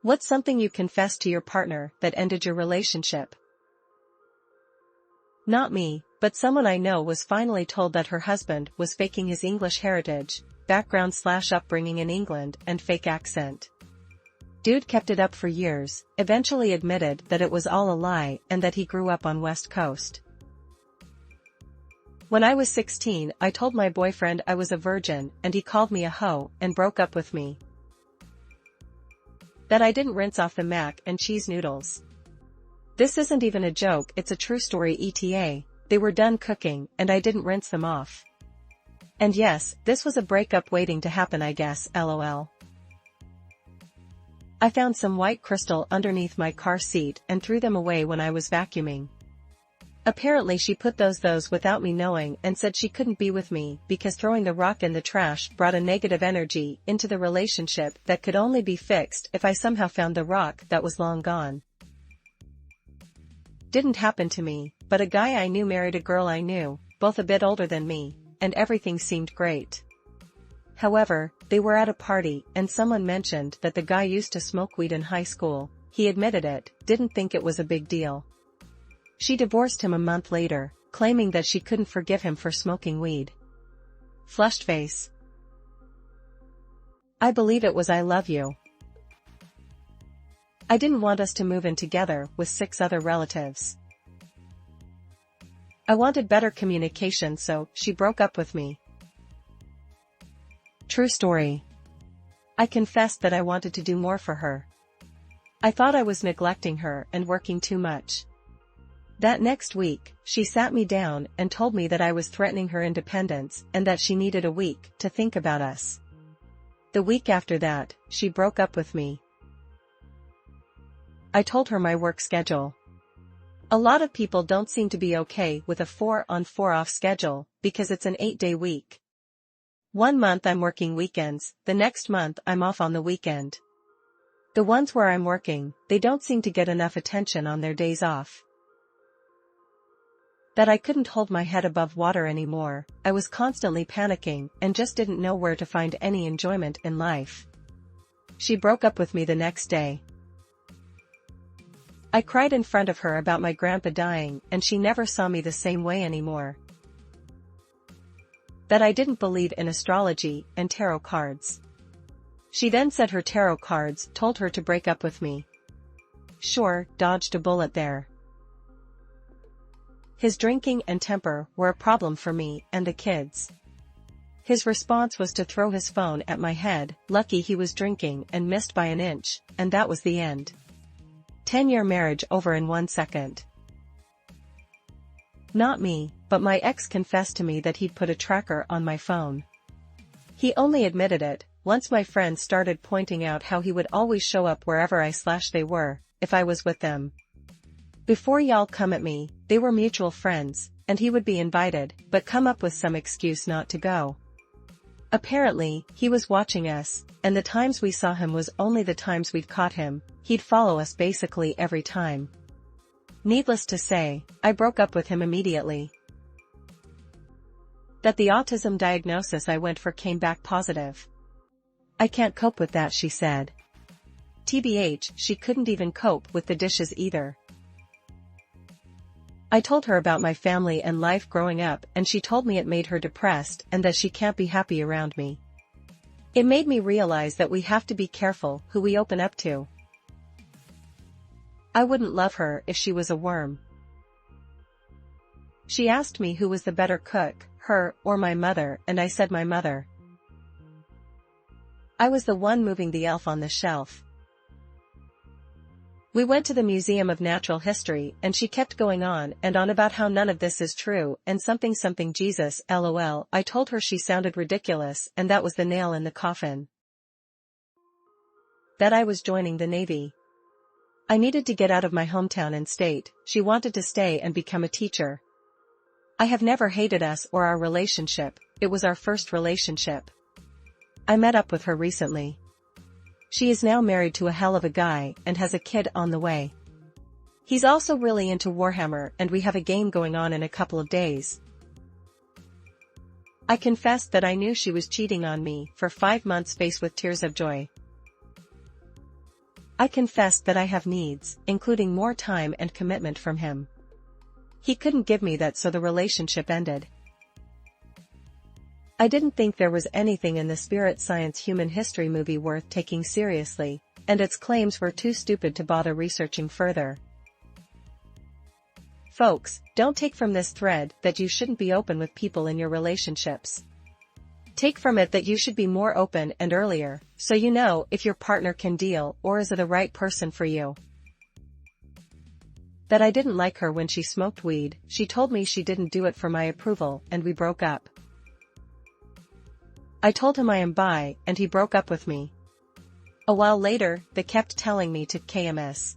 What's something you confessed to your partner that ended your relationship? Not me, but someone I know was finally told that her husband was faking his English heritage, background/upbringing in England, and fake accent. Dude kept it up for years, eventually admitted that it was all a lie and that he grew up on West Coast. When I was 16, I told my boyfriend I was a virgin and he called me a hoe and broke up with me. That I didn't rinse off the mac and cheese noodles. This isn't even a joke, it's a true story ETA, they were done cooking and I didn't rinse them off. And yes, this was a breakup waiting to happen I guess, lol. I found some white crystal underneath my car seat and threw them away when I was vacuuming. Apparently she put those without me knowing and said she couldn't be with me because throwing the rock in the trash brought a negative energy into the relationship that could only be fixed if I somehow found the rock that was long gone. Didn't happen to me, but a guy I knew married a girl I knew, both a bit older than me, and everything seemed great. However, they were at a party and someone mentioned that the guy used to smoke weed in high school. He admitted it, didn't think it was a big deal. She divorced him a month later, claiming that she couldn't forgive him for smoking weed. Flushed face. I believe it was I love you. I didn't want us to move in together with 6 other relatives. I wanted better communication so she broke up with me. True story. I confessed that I wanted to do more for her. I thought I was neglecting her and working too much. That next week, she sat me down and told me that I was threatening her independence and that she needed a week to think about us. The week after that, she broke up with me. I told her my work schedule. A lot of people don't seem to be okay with a 4-on 4-off schedule because it's an 8-day week. 1 month I'm working weekends, the next month I'm off on the weekend. The ones where I'm working, they don't seem to get enough attention on their days off. That I couldn't hold my head above water anymore, I was constantly panicking and just didn't know where to find any enjoyment in life. She broke up with me the next day. I cried in front of her about my grandpa dying and she never saw me the same way anymore. That I didn't believe in astrology and tarot cards. She then said her tarot cards told her to break up with me. Sure, dodged a bullet there. His drinking and temper were a problem for me and the kids. His response was to throw his phone at my head, lucky he was drinking and missed by an inch, and that was the end. 10-year marriage over in 1 second. Not me, but my ex confessed to me that he'd put a tracker on my phone. He only admitted it once my friends started pointing out how he would always show up wherever they were, if I was with them. Before y'all come at me, they were mutual friends, and he would be invited, but come up with some excuse not to go. Apparently, he was watching us, and the times we saw him was only the times we'd caught him. He'd follow us basically every time. Needless to say, I broke up with him immediately. That the autism diagnosis I went for came back positive. I can't cope with that, she said. TBH, she couldn't even cope with the dishes either. I told her about my family and life growing up and she told me it made her depressed and that she can't be happy around me. It made me realize that we have to be careful who we open up to. I wouldn't love her if she was a worm. She asked me who was the better cook, her or my mother, and I said my mother. I was the one moving the elf on the shelf. We went to the Museum of Natural History and she kept going on and on about how none of this is true and something Jesus, lol. I told her she sounded ridiculous and that was the nail in the coffin. That I was joining the Navy. I needed to get out of my hometown and state. She wanted to stay and become a teacher. I have never hated us or our relationship, it was our first relationship. I met up with her recently. She is now married to a hell of a guy and has a kid on the way. He's also really into Warhammer and we have a game going on in a couple of days. I confessed that I knew she was cheating on me for 5 months faced with tears of joy. I confessed that I have needs, including more time and commitment from him. He couldn't give me that, so the relationship ended. I didn't think there was anything in the Spirit Science human history movie worth taking seriously, and its claims were too stupid to bother researching further. Folks, don't take from this thread that you shouldn't be open with people in your relationships. Take from it that you should be more open and earlier, so you know if your partner can deal or is the right person for you. That I didn't like her when she smoked weed. She told me she didn't do it for my approval, and we broke up. I told him I am bi, and he broke up with me. A while later, they kept telling me to KMS.